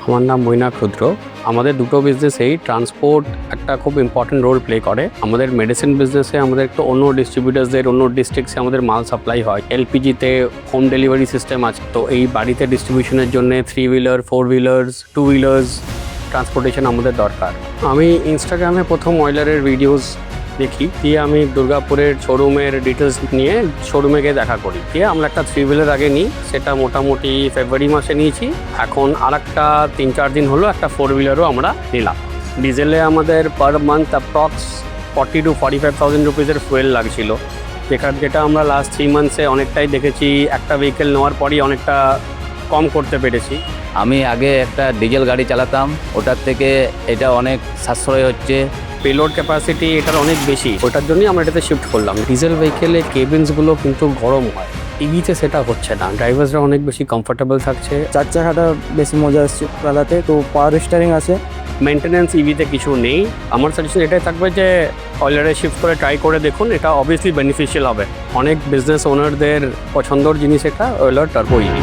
আমার নাম মৈনাক রুদ্র। আমাদের দুটো বিজনেসেই ট্রান্সপোর্ট একটা খুব ইম্পর্টেন্ট রোল প্লে করে। আমাদের মেডিসিন বিজনেসে আমাদের একটু অন্য ডিস্ট্রিবিউটার্সদের অন্য ডিস্ট্রিক্টসে আমাদের মাল সাপ্লাই হয়। এলপিজিতে হোম ডেলিভারি সিস্টেম আছে, তো এই বাড়িতে ডিস্ট্রিবিউশনের জন্য 3 হুইলার 4 হুইলার্স 2 হুইলার্স ট্রান্সপোর্টেশন আমাদের দরকার। আমি ইনস্টাগ্রামে প্রথম অয়েলারের ভিডিওস দেখি, দিয়ে আমি দুর্গাপুরের শোরুমের ডিটেলস নিয়ে শোরুমে গিয়ে দেখা করি। দিয়ে আমরা একটা 3 হুইলার আগে নিই, সেটা মোটামুটি ফেব্রুয়ারি মাসে নিয়েছি। এখন আর একটা 3-4 দিন হলো একটা 4 হুইলারও আমরা নিলাম। ডিজেলে আমাদের পার মান্থ অ্যাপ্রক্স 40 to 45,000 রুপিসের ফুয়েল লাগছিল, যেটা আমরা লাস্ট 3 মান্থসে অনেকটাই দেখেছি। একটা ভেহিকেল নেওয়ার পরই অনেকটা কম করতে পেরেছি। আমি আগে একটা ডিজেল গাড়ি চালাতাম, ওটার থেকে এটা অনেক সাশ্রয় হচ্ছে। পেলোড ক্যাপাসিটি এটার অনেক বেশি, ওটার জন্যই আমরা এটাতে শিফট করলাম। ডিজেল ভেহিকেলে কেবিনসগুলো কিন্তু গরম হয়, ইভিতে সেটা হচ্ছে না। ড্রাইভার্সরা অনেক বেশি কমফোর্টেবল থাকছে, 4 চাকাটা বেশি মজা আসছে চালাতে। তো পাওয়ার স্টিয়ারিং আছে, মেনটেন্যান্স ইভিতে কিছু নেই। আমার সাজেশন এটাই থাকবে যে অয়েলারে শিফট করে ট্রাই করে দেখুন, এটা অবভিয়াসলি বেনিফিশিয়াল হবে। অনেক বিজনেস ওনারদের পছন্দের জিনিস এটা ইউলার টার্বো ইভি।